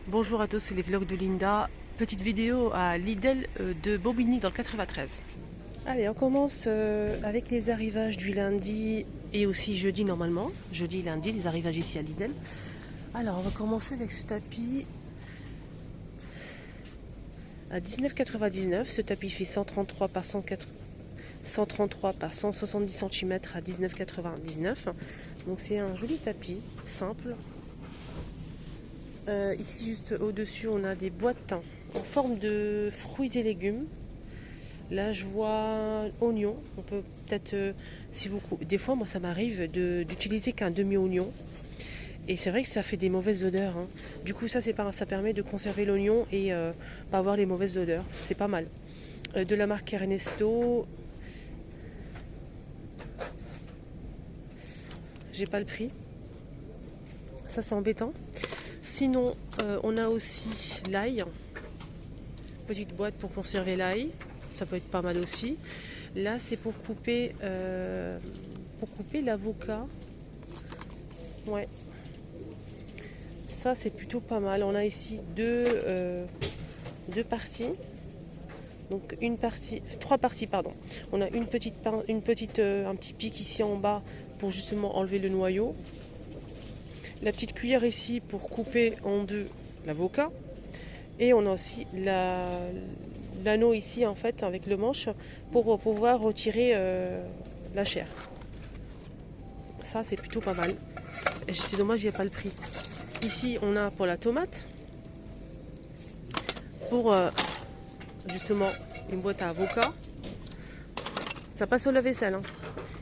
Bonjour à tous, c'est les vlogs de Linda. Petite vidéo à Lidl de Bobigny dans le 93. Allez, on commence avec les arrivages du lundi et aussi jeudi normalement. Jeudi et lundi, les arrivages ici à Lidl. Alors, on va commencer avec ce tapis à 19,99. Ce tapis fait 133 par 170 cm à 19,99. Donc c'est un joli tapis, simple. Ici juste au-dessus on a des boîtes en forme de fruits et légumes. Là je vois oignon. On peut peut-être, si vous, des fois moi ça m'arrive d'utiliser qu'un demi-oignon. Et c'est vrai que ça fait des mauvaises odeurs, hein. Du coup ça permet de conserver l'oignon et pas avoir les mauvaises odeurs. C'est pas mal. De la marque Ernesto. J'ai pas le prix. Ça c'est embêtant. Sinon, on a aussi l'ail. Petite boîte pour conserver l'ail. Ça peut être pas mal aussi. Là, c'est pour couper l'avocat. Ouais. Ça, c'est plutôt pas mal. On a ici deux parties. Donc trois parties, pardon. On a un petit pic ici en bas pour justement enlever le noyau. La petite cuillère ici pour couper en deux l'avocat. Et on a aussi l'anneau ici en fait avec le manche pour pouvoir retirer la chair. Ça c'est plutôt pas mal. C'est dommage, il n'y a pas le prix. Ici on a pour la tomate. Pour justement une boîte à avocat. Ça passe au lave-vaisselle, hein.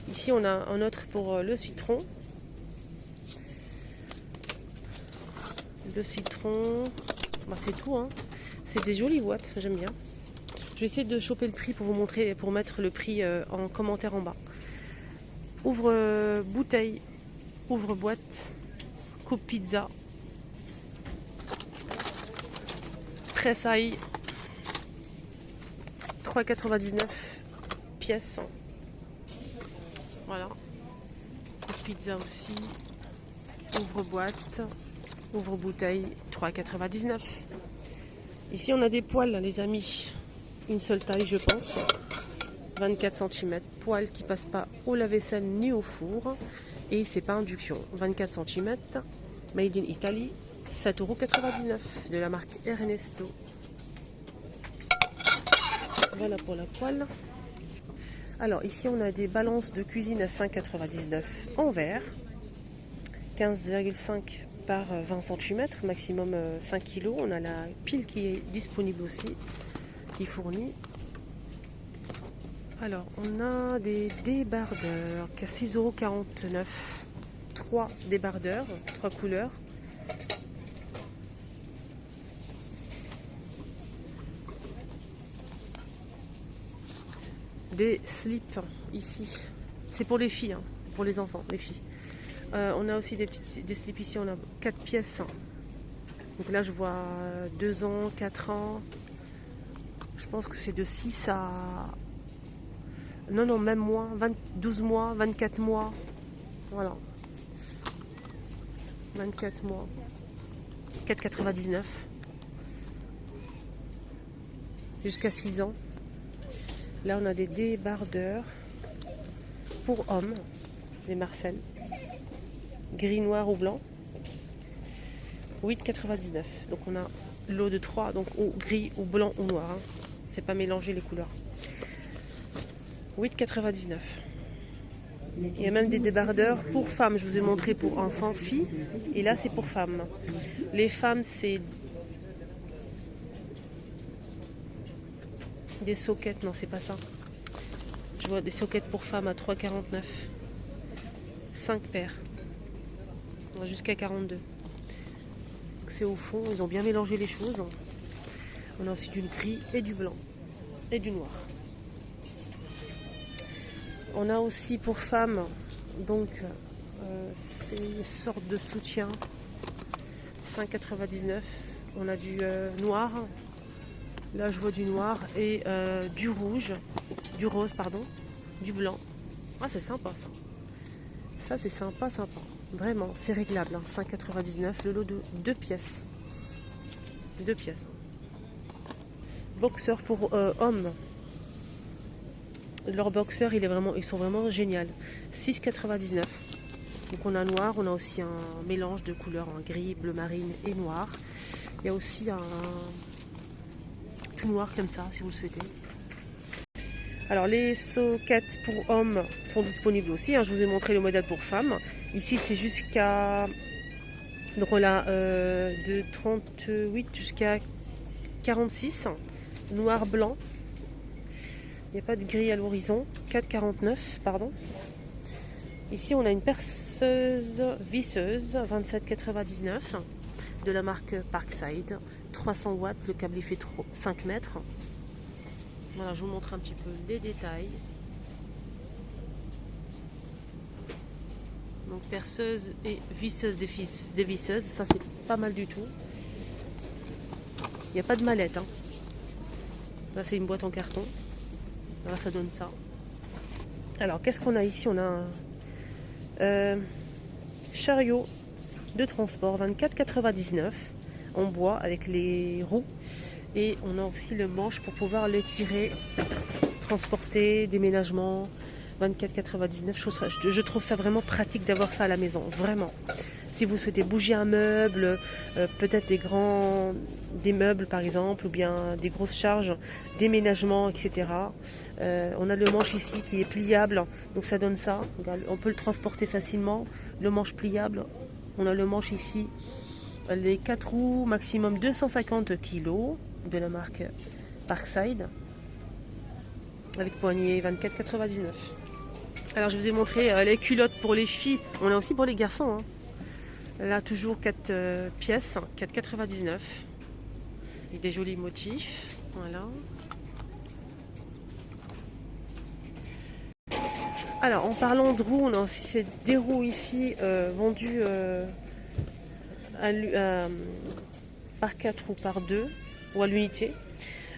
Ici on a un autre pour le citron. Le citron, bah, c'est tout, hein. C'est des jolies boîtes, j'aime bien. Je vais essayer de choper le prix pour vous montrer, pour mettre le prix en commentaire en bas. Ouvre bouteille, ouvre boîte, coupe pizza, presse ail, 3,99 pièces. Voilà. Coupe pizza aussi, ouvre boîte. Ouvre bouteille, 3,99. Ici, on a des poêles, les amis. Une seule taille, je pense. 24 cm. Poêle qui passe pas au lave-vaisselle ni au four. Et c'est pas induction. 24 cm. Made in Italy. 7,99 € de la marque Ernesto. Voilà pour la poêle. Alors, ici, on a des balances de cuisine à 5,99 € en verre. 15,5 par 20 cm, maximum 5 kg. On a la pile qui est disponible aussi, qui fournit. Alors, on a des débardeurs à 6,49 €. 3 débardeurs, 3 couleurs. Des slips ici. C'est pour les filles, hein, pour les enfants, les filles. On a aussi des slips ici, on a 4 pièces. Donc là je vois 2 ans, 4 ans. Je pense que c'est de 6 à... Non, même moins, 12 mois, 24 mois. Voilà. 24 mois. 4,99. Jusqu'à 6 ans. Là on a des débardeurs pour hommes. Les Marcel. Gris, noir ou blanc. 8,99. Donc on a l'eau de 3, donc ou gris ou blanc ou noir, hein. C'est pas mélanger les couleurs. 8,99. Il y a même des débardeurs pour femmes. Je vous ai montré pour enfants, filles. Et là c'est pour femmes. Les femmes c'est des soquettes. Non, c'est pas ça. Je vois des soquettes pour femmes à 3,49. 5 paires. Jusqu'à 42. C'est au fond, ils ont bien mélangé les choses. On a aussi du gris et du blanc et du noir. On a aussi pour femmes donc ces sortes de soutien, 5,99. On a du noir. Là je vois du noir et du rouge, du rose pardon, du blanc. Ah c'est sympa ça. Ça c'est sympa. Vraiment, c'est réglable, hein. 5,99 le lot de 2 pièces. 2 pièces. Boxer pour hommes. Leur boxer, ils sont vraiment géniaux. 6,99. Donc on a noir, on a aussi un mélange de couleurs, en gris, bleu marine et noir. Il y a aussi un tout noir comme ça, si vous le souhaitez. Alors les sockets pour hommes sont disponibles aussi. Je vous ai montré le modèle pour femmes. Ici c'est jusqu'à... Donc on a de 38 jusqu'à 46. Noir, blanc. Il n'y a pas de gris à l'horizon. 4,49 pardon. Ici on a une perceuse visseuse 27,99 de la marque Parkside. 300 watts, le câble il fait 5 mètres. Voilà, je vous montre un petit peu les détails. Donc perceuse et visseuse des visseuses, ça c'est pas mal du tout. Il n'y a pas de mallette. Là c'est une boîte en carton. Là ça donne ça. Alors qu'est-ce qu'on a ici? On a un chariot de transport 24,99 en bois avec les roues. Et on a aussi le manche pour pouvoir l'étirer, transporter, déménagement, 24,99. Je trouve ça vraiment pratique d'avoir ça à la maison, vraiment. Si vous souhaitez bouger un meuble, peut-être des meubles par exemple, ou bien des grosses charges, déménagement, etc. On a le manche ici qui est pliable, donc ça donne ça. On peut le transporter facilement, le manche pliable. On a le manche ici, les 4 roues, maximum 250 kg. De la marque Parkside avec poignée 24,99. Alors je vous ai montré les culottes pour les filles, on a aussi pour les garçons. Là toujours 4 pièces, 4,99 avec des jolis motifs. Voilà. Alors en parlant de roues, on a aussi des roues ici vendues par 4 ou par 2 ou à l'unité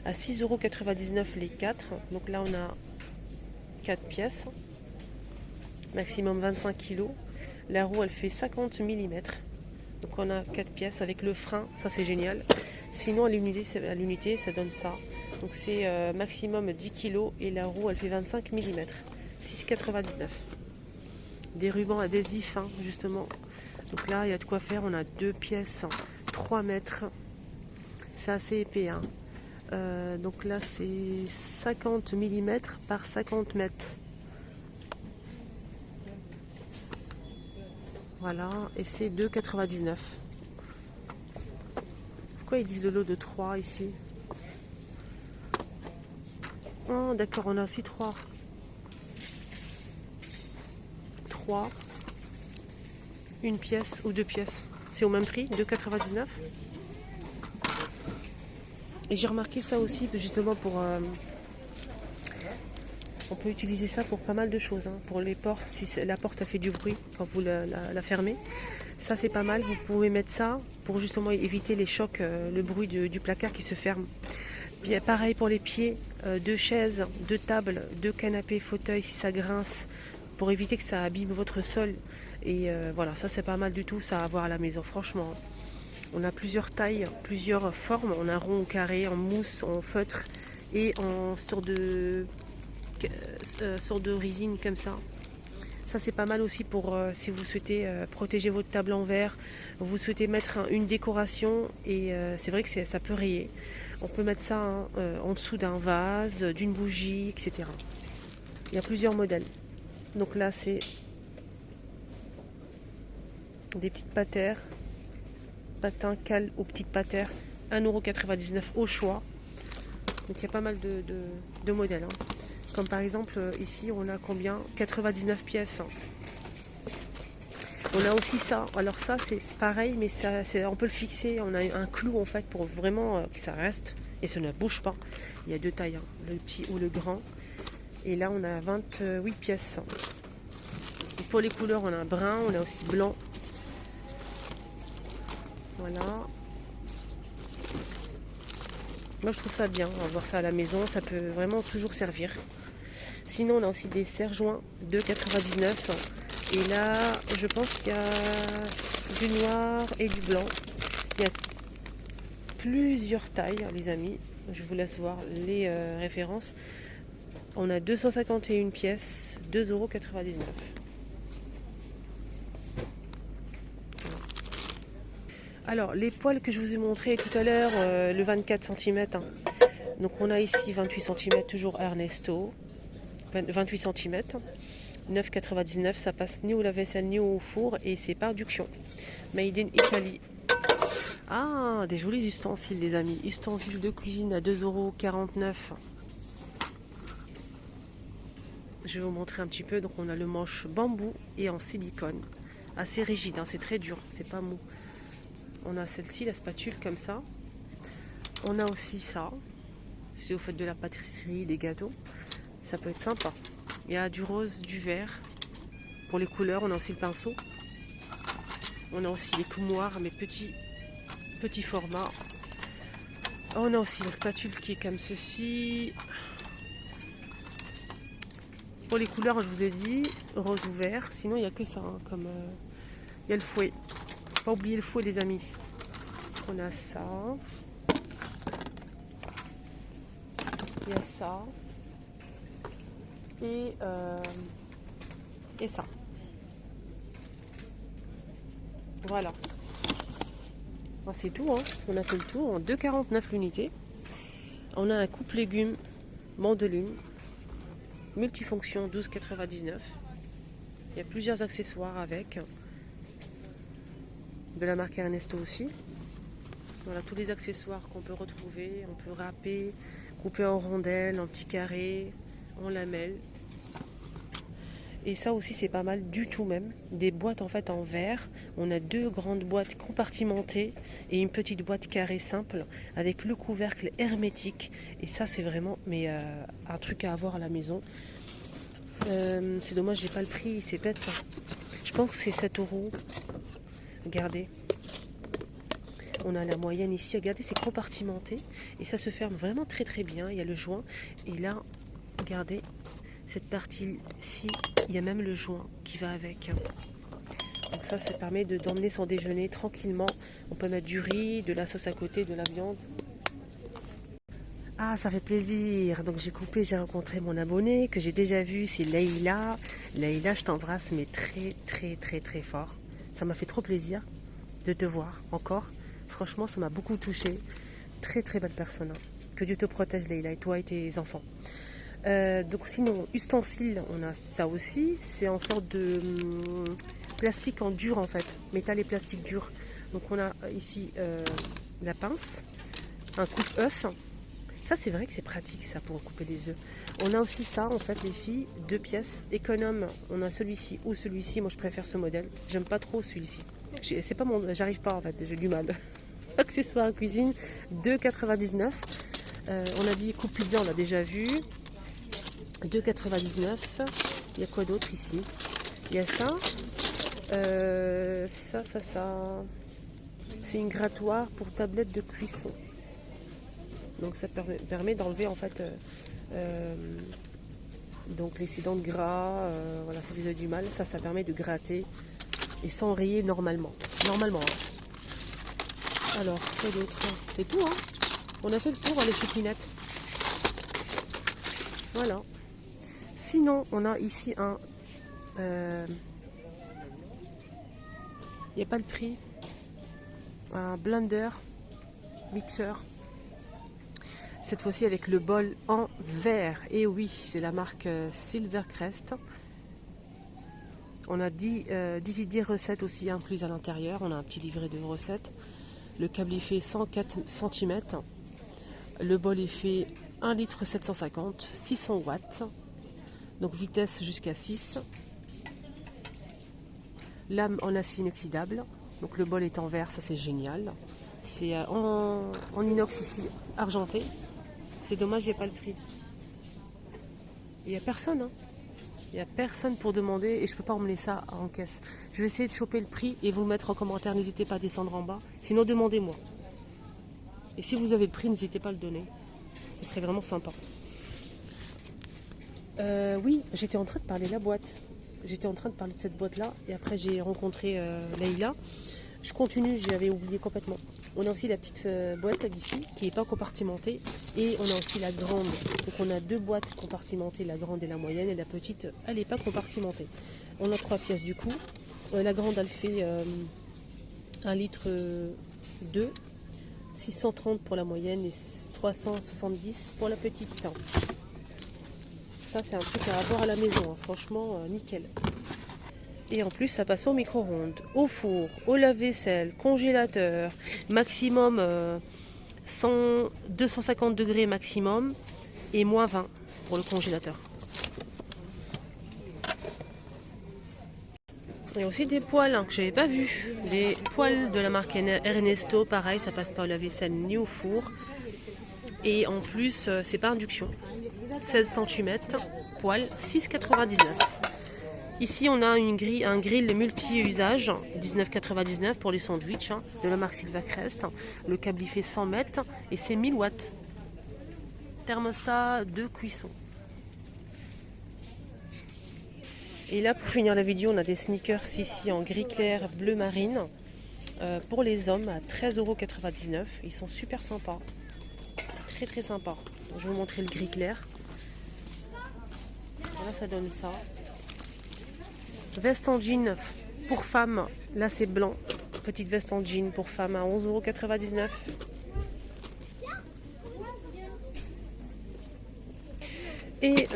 à 6,99 € les 4. Donc là on a 4 pièces, maximum 25 kg. La roue elle fait 50 mm. Donc on a 4 pièces avec le frein, ça c'est génial. Sinon à l'unité ça donne ça. Donc c'est maximum 10 kg et la roue elle fait 25 mm. 6,99. Des rubans adhésifs justement. Donc là il y a de quoi faire, on a 2 pièces, 3 mètres. C'est assez épais. Donc là c'est 50 mm par 50 mètres. Voilà, et c'est 2,99. Pourquoi ils disent le lot de 3 ici? Oh d'accord, on a aussi 3. 3, une pièce ou 2 pièces. C'est au même prix, 2,99. Et j'ai remarqué ça aussi, justement pour... on peut utiliser ça pour pas mal de choses. Pour les portes, si la porte a fait du bruit quand vous la fermez. Ça c'est pas mal, vous pouvez mettre ça pour justement éviter les chocs, le bruit du placard qui se ferme. Bien, pareil pour les pieds, 2 chaises, 2 tables, 2 canapés, fauteuils si ça grince, pour éviter que ça abîme votre sol. Et voilà, ça c'est pas mal du tout, ça à avoir à la maison, franchement. On a plusieurs tailles, plusieurs formes. On a rond ou carré, en mousse, en feutre et en sorte de résine comme ça. Ça c'est pas mal aussi pour si vous souhaitez protéger votre table en verre, vous souhaitez mettre une décoration et c'est vrai que ça peut rayer. On peut mettre ça en dessous d'un vase, d'une bougie, etc. Il y a plusieurs modèles. Donc là c'est des petites patères. Patin cale aux petites patères, 1,99 € au choix. Donc il y a pas mal de modèles. Comme par exemple ici on a combien? 99 pièces. On a aussi ça. Alors ça c'est pareil mais on peut le fixer. On a un clou en fait pour vraiment que ça reste et ça ne bouge pas. Il y a 2 tailles, le petit ou le grand. Et là on a 28 pièces. Et pour les couleurs on a un brun, on a aussi blanc. Voilà. Moi je trouve ça bien, avoir ça à la maison, ça peut vraiment toujours servir. Sinon on a aussi des serre-joints 2,99 et là je pense qu'il y a du noir et du blanc. Il y a plusieurs tailles, les amis. Je vous laisse voir les références. On a 251 pièces, 2,99 €. Alors, les poils que je vous ai montré tout à l'heure, le 24 cm. Donc, on a ici 28 cm, toujours Ernesto. 28 cm. 9,99 €. Ça passe ni au lave-vaisselle ni au four. Et c'est par Duction. Made in Italy. Ah, des jolis ustensiles, les amis. Ustensiles de cuisine à 2,49 €. Je vais vous montrer un petit peu. Donc, on a le manche bambou et en silicone. Assez rigide, hein, c'est très dur, c'est pas mou. On a celle-ci, la spatule comme ça. On a aussi ça. Si vous faites de la pâtisserie, des gâteaux, ça peut être sympa. Il y a du rose, du vert. Pour les couleurs, on a aussi le pinceau. On a aussi les coumoirs, mais petit format. On a aussi la spatule qui est comme ceci. Pour les couleurs, je vous ai dit, rose ou vert. Sinon, il n'y a que ça. Hein, comme il y a le fouet. Pas oublier le fouet, les amis. On a ça. Il y a ça. Et ça. Voilà. Bon, c'est tout. Hein. On a fait le tour en 2,49 € l'unité. On a un coupe légumes mandoline. Multifonction 12,99 €. Il y a plusieurs accessoires avec. De la marque Ernesto aussi. Voilà tous les accessoires qu'on peut retrouver. On peut râper, couper en rondelles, en petits carrés, en lamelles. Et ça aussi c'est pas mal du tout même. Des boîtes en fait en verre. On a 2 grandes boîtes compartimentées et une petite boîte carrée simple avec le couvercle hermétique. Et ça c'est vraiment un truc à avoir à la maison. C'est dommage j'ai pas le prix, c'est bête ça. Je pense que c'est 7 €. Regardez. On a la moyenne ici. Regardez, c'est compartimenté. Et ça se ferme vraiment très très bien. Il y a le joint. Et là, regardez, cette partie-ci, il y a même le joint qui va avec. Donc ça permet d'emmener son déjeuner tranquillement. On peut mettre du riz, de la sauce à côté, de la viande. Ah, ça fait plaisir. Donc j'ai rencontré mon abonné que j'ai déjà vu. C'est Leïla. Leïla, je t'embrasse, mais très très très très fort. Ça m'a fait trop plaisir de te voir encore. Franchement, ça m'a beaucoup touché. Très très belle personne. Hein. Que Dieu te protège, Leïla, et toi et tes enfants. Donc sinon, ustensiles, on a ça aussi. C'est en sorte de plastique en dur en fait. Métal et plastique dur. Donc on a ici la pince, un coupe-œuf. Ça c'est vrai que c'est pratique ça pour couper les œufs. On a aussi ça en fait les filles, 2 pièces économe. On a celui-ci ou celui-ci. Moi je préfère ce modèle. J'aime pas trop celui-ci. C'est pas mon, j'arrive pas en fait. J'ai du mal. Accessoires à cuisine, 2,99 €. On a dit coupe pizza, on l'a déjà vu. 2,99 €. Il y a quoi d'autre ici? Il y a ça. Ça. C'est une grattoir pour tablette de cuisson. Donc ça permet d'enlever en fait donc l'excédent de gras. Voilà, si vous avez du mal, ça permet de gratter et s'enrayer normalement. Normalement. Hein. Alors, quoi d'autre? C'est tout, hein. On a fait le tour, les choupinettes. Voilà. Sinon, on a ici un... il n'y a pas le prix. Un blender, mixeur. Cette fois-ci avec le bol en verre. Et oui, c'est la marque Silvercrest. On a 10 idées recettes aussi incluses à l'intérieur. On a un petit livret de recettes. Le câble est fait 104 cm. Le bol est fait 1 litre 750, 600 watts. Donc vitesse jusqu'à 6. Lame en acier inoxydable. Donc le bol est en verre, ça c'est génial. C'est en inox ici, argenté. C'est dommage, j'ai pas le prix. Il n'y a personne, hein. Il n'y a personne pour demander et je peux pas emmener ça en caisse. Je vais essayer de choper le prix et vous le mettre en commentaire. N'hésitez pas à descendre en bas. Sinon, demandez-moi. Et si vous avez le prix, n'hésitez pas à le donner. Ce serait vraiment sympa. Oui, j'étais en train de parler de la boîte. J'étais en train de parler de cette boîte-là. Et après, j'ai rencontré Leïla. Je continue, j'avais oublié complètement. On a aussi la petite boîte ici qui n'est pas compartimentée. Et on a aussi la grande. Donc on a 2 boîtes compartimentées, la grande et la moyenne. Et la petite, elle n'est pas compartimentée. On a 3 pièces du coup. La grande, elle fait 1 litre 2. 630 pour la moyenne et 370 pour la petite. Ça, c'est un truc à avoir à la maison. Hein. Franchement, nickel. Et en plus, ça passe au micro-ondes, au four, au lave-vaisselle, congélateur, maximum 250 degrés maximum et moins 20 pour le congélateur. Il y a aussi des poêles hein, que je n'avais pas vu. Des poêles de la marque Ernesto, pareil, ça passe pas au lave-vaisselle ni au four. Et en plus, c'est pas induction. 16 cm, poêle, 6,99 €. Ici, on a un grill multi-usage, 19,99 € pour les sandwichs, hein, de la marque Silvacrest. Le câble, il fait 100 mètres et c'est 1000 watts. Thermostat de cuisson. Et là, pour finir la vidéo, on a des sneakers ici en gris clair, bleu marine, pour les hommes à 13,99 €. Ils sont super sympas. Très très sympas. Je vais vous montrer le gris clair. Voilà, ça donne ça. Veste en jean pour femmes, là c'est blanc. Petite veste en jean pour femmes à 11,99 €. Et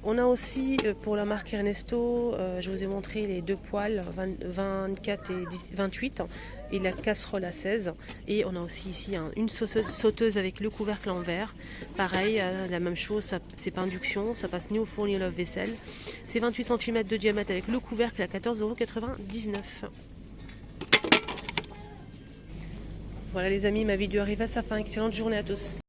on a aussi pour la marque Ernesto, je vous ai montré les 2 poêles 24 et 28 et la casserole à 16. Et on a aussi ici une sauteuse avec le couvercle en verre. Pareil, la même chose, c'est pas induction, ça passe ni au four ni au lave-vaisselle. C'est 28 cm de diamètre avec le couvercle à 14,99 €. Voilà les amis, ma vidéo arrive à sa fin. Excellente journée à tous.